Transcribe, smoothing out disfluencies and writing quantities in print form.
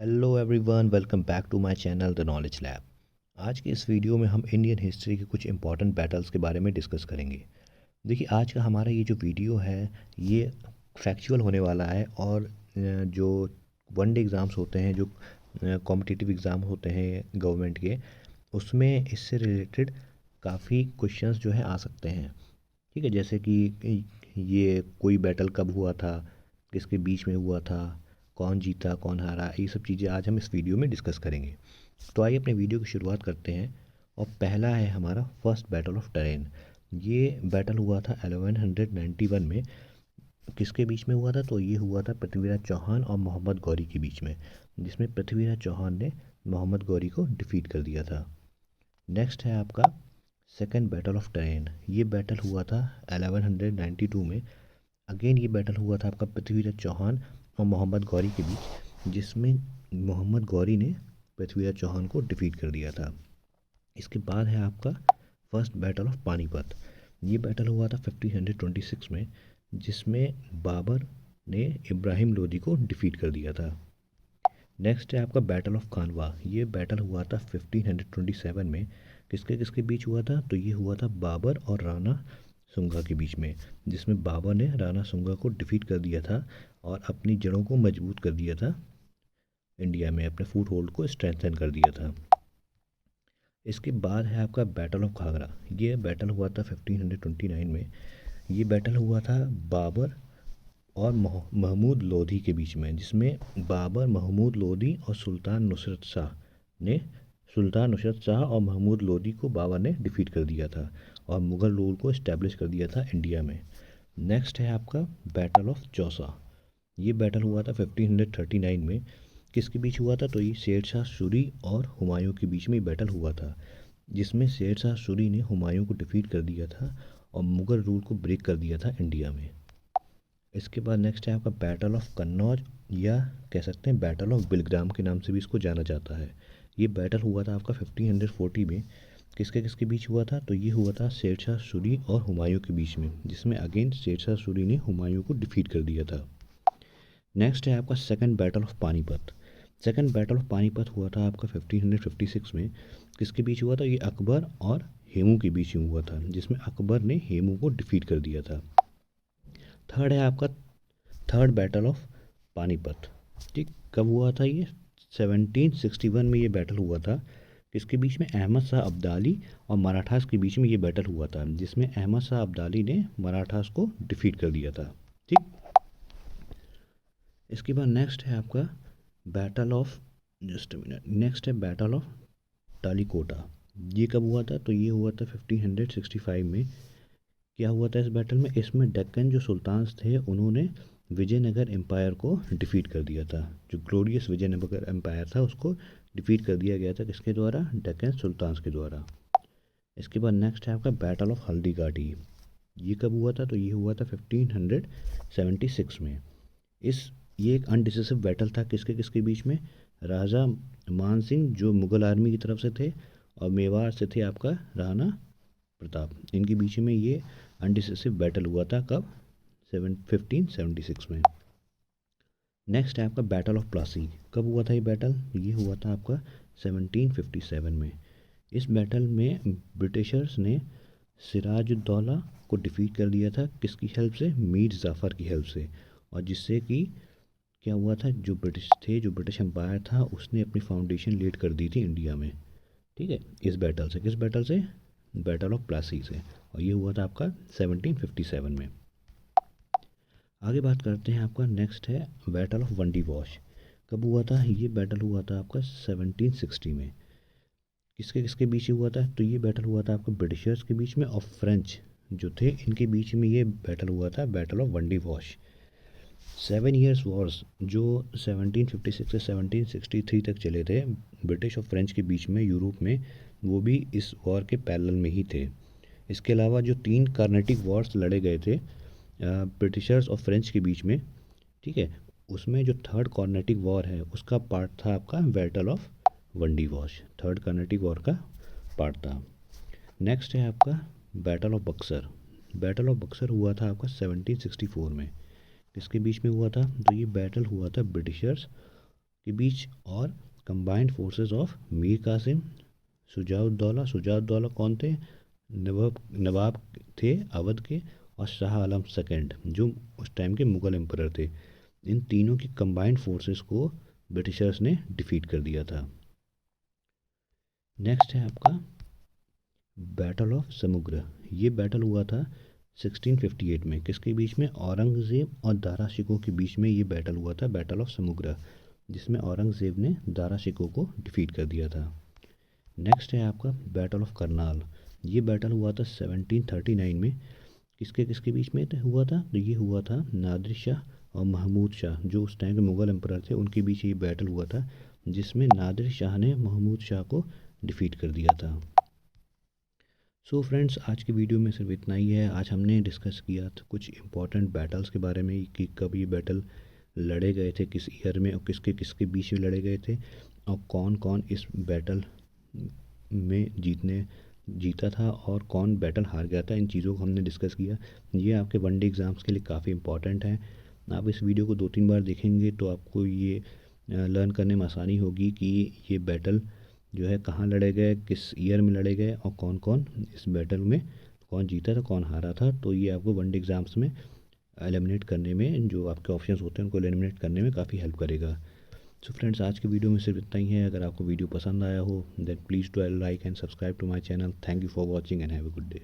Hello everyone, welcome back to my channel the Knowledge Lab. आज की इस video में हम इंडियन हिस्ट्री के कुछ इंपॉर्टेंट बैटल्स के बारे में डिस्कस करेंगे। देखिए, आज का हमारा ये जो वीडियो है ये फैक्चुअल होने वाला है और जो वनडे एग्ज़ाम्स होते हैं, जो कॉम्पिटिटिव एग्ज़ाम होते हैं गवर्नमेंट के, उसमें इससे रिलेटेड काफ़ी क्वेश्चंस जो है आ सकते हैं। ठीक है, जैसे कि ये कोई बैटल कब हुआ था, किसके बीच में हुआ था, कौन जीता कौन हारा, ये सब चीज़ें आज हम इस वीडियो में डिस्कस करेंगे। तो आइए अपने वीडियो की शुरुआत करते हैं। और पहला है हमारा फर्स्ट बैटल ऑफ टरेन। ये बैटल हुआ था 1191 में। किसके बीच में हुआ था? तो ये हुआ था पृथ्वीराज चौहान और मोहम्मद गौरी के बीच में, जिसमें पृथ्वीराज चौहान ने मोहम्मद गौरी को डिफीट कर दिया था। नेक्स्ट है आपका सेकेंड बैटल ऑफ टरेन। ये बैटल हुआ था 1192 में। अगेन ये बैटल हुआ था आपका पृथ्वीराज चौहान और मोहम्मद गौरी के बीच, जिसमें मोहम्मद गौरी ने पृथ्वीराज चौहान को डिफीट कर दिया था। इसके बाद है आपका फर्स्ट बैटल ऑफ पानीपत। ये बैटल हुआ था 1526 में, जिसमें बाबर ने इब्राहिम लोदी को डिफीट कर दिया था। नेक्स्ट है आपका बैटल ऑफ खानवा। ये बैटल हुआ था 1527 में। किसके किसके बीच हुआ था? तो ये हुआ था बाबर और राणा सुंगा के बीच में, जिसमें बाबर ने राणा सुंगा को डिफीट कर दिया था और अपनी जड़ों को मजबूत कर दिया था, इंडिया में अपने फुट होल्ड को स्ट्रेंथन कर दिया था। इसके बाद है आपका बैटल ऑफ घाघरा। ये बैटल हुआ था 1529 में। ये बैटल हुआ था बाबर और महमूद लोधी के बीच में, जिसमें बाबर, महमूद लोधी और सुल्तान नुसरत शाह और महमूद लोधी को बाबर ने डिफीट कर दिया था और मुग़ल रूल को इस्टेब्लिश कर दिया था इंडिया में। नेक्स्ट है आपका बैटल ऑफ चौसा। ये बैटल हुआ था 1539 में। किसके बीच हुआ था? तो ये शेर शाह सूरी और हुमायूं के बीच में बैटल हुआ था, जिसमें शेर शाह सूरी ने हुमायूं को डिफीट कर दिया था और मुग़ल रूल को ब्रेक कर दिया था इंडिया में। इसके बाद नेक्स्ट है आपका बैटल ऑफ कन्नौज, या कह सकते हैं बैटल ऑफ बिलग्राम के नाम से भी इसको जाना जाता है। ये बैटल हुआ था आपका 1540 में। किसके किसके बीच हुआ था? तो ये हुआ था शेर शाह सूरी और हुमायूं के बीच में, जिसमें अगेन शेर शाह सूरी ने हुमायूं को डिफीट कर दिया था। नेक्स्ट है आपका second battle of Panipat. Second battle of Panipat हुआ था आपका 1556 में। किसके बीच हुआ था? ये अकबर और हेमू के बीच में हुआ था, जिसमें अकबर ने हेमू को डिफीट कर दिया था। थर्ड है आपका थर्ड बैटल ऑफ पानीपत। ठीक, कब हुआ था ये? 1761 में ये बैटल हुआ था। किसके बीच में? अहमद शाह अब्दाली और मराठास के बीच में ये बैटल हुआ था, जिसमें अहमद शाह अब्दाली ने मराठास को डिफीट कर दिया था। ठीक, इसके बाद नेक्स्ट है आपका battle of just minute next है बैटल ऑफ टालीकोटा। ये कब हुआ था? तो ये हुआ था 1565 में। क्या हुआ था इस बैटल में? इसमें डेक्कन जो सुल्तान्स थे उन्होंने विजयनगर एम्पायर को डिफीट कर दिया था। जो ग्लोरियस विजयनगर एम्पायर था उसको डिफीट कर दिया गया था। किसके द्वारा? डेक्कन सुल्तान्स के द्वारा। इसके बाद नेक्स्ट है आपका बैटल ऑफ हल्दी घाटी। ये कब हुआ था? तो ये हुआ था 1576 में। इस ये एक अनडिसिसिव बैटल था। किसके किसके बीच में? राजा मान सिंह जो मुगल आर्मी की तरफ से थे, और मेवाड़ से थे आपका राणा प्रताप। इनके बीच में ये अनडिसिसिव बैटल हुआ था। कब? 1576 में। नेक्स्ट है आपका बैटल ऑफ प्लासी। कब हुआ था ये बैटल? ये हुआ था आपका 1757 में। इस बैटल में ब्रिटिशर्स ने सिराजुद्दौला को डिफीट कर दिया था। किसकी हेल्प से? मीर जाफ़र की हेल्प से। और जिससे कि क्या हुआ था, जो ब्रिटिश एम्पायर था उसने अपनी फाउंडेशन लेड कर दी थी इंडिया में। ठीक है, इस बैटल से। किस बैटल से? बैटल ऑफ प्लासी से। और ये हुआ था आपका 1757 में। आगे बात करते हैं, आपका नेक्स्ट है बैटल ऑफ वंडी वॉश। कब हुआ था? ये बैटल हुआ था आपका 1760 में। किसके किसके बीच हुआ था? तो ये बैटल हुआ था आपका ब्रिटिशर्स के बीच में और फ्रेंच जो थे इनके बीच में ये बैटल हुआ था, battle of Wandiwash. 7 years wars जो 1756 से 1763 तक चले थे ब्रिटिश और फ्रेंच के बीच में यूरोप में, वो भी इस वॉर के पैरेलल में ही थे। इसके अलावा जो 3 कार्नेटिक वॉर्स लड़े गए थे ब्रिटिशर्स और फ्रेंच के बीच में, ठीक है, उसमें जो थर्ड कार्नेटिक वॉर है उसका पार्ट था आपका battle of Wandiwash. Third Carnatic war का पार्ट था। नेक्स्ट है आपका battle of Buxar. Battle of Buxar हुआ था आपका 1764 में। किसके बीच में हुआ था? तो ये बैटल हुआ था ब्रिटिशर्स के बीच और combined forces of Mir Qasim, Shujauddaula कौन थे? नवाब थे अवध के, और शाह आलम सेकंड जो उस टाइम के मुग़ल एम्परर थे। इन तीनों की कंबाइंड फोर्सेस को ब्रिटिशर्स ने डिफीट कर दिया था। नेक्स्ट है आपका बैटल ऑफ समुद्र। ये बैटल हुआ था 1658 में। किसके बीच में? औरंगज़ेब और दारा शिकोह के बीच में ये बैटल हुआ था, बैटल ऑफ समुद्र, जिसमें औरंगज़ेब ने दारा शिकोह को डिफीट कर दिया था। नेक्स्ट है आपका बैटल ऑफ करनाल। ये बैटल हुआ था 1739 में। किसके किसके बीच में हुआ था? तो ये हुआ था नादिर शाह और महमूद शाह जो उस टाइम के मुग़ल एम्परर थे, उनके बीच ये बैटल हुआ था, जिसमें नादिर शाह ने महमूद शाह को डिफीट कर दिया था। सो फ्रेंड्स, आज की वीडियो में सिर्फ इतना ही है। आज हमने डिस्कस किया था कुछ इंपॉर्टेंट बैटल्स के बारे में कि कब ये बैटल लड़े गए थे, किस ईयर में, और किसके किसके बीच में लड़े गए थे, और कौन कौन इस बैटल में जीता था और कौन बैटल हार गया था। इन चीज़ों को हमने डिस्कस किया। ये आपके वनडे एग्ज़ाम्स के लिए काफ़ी इंपॉर्टेंट है। आप इस वीडियो को 2-3 बार देखेंगे तो आपको ये लर्न करने में आसानी होगी कि ये बैटल जो है कहाँ लड़े गए, किस ईयर में लड़े गए, और कौन कौन इस बैटल में कौन जीता था, कौन हारा था। तो ये आपको वनडे एग्ज़ाम्स में एलिमिनेट करने में, जो आपके ऑप्शंस होते हैं उनको एलिमिनेट करने में काफ़ी हेल्प करेगा। सो फ्रेंड्स, आज की वीडियो में सिर्फ इतना ही है। अगर आपको वीडियो पसंद आया हो then please do like and subscribe to my channel. Thank you for watching and have a good day.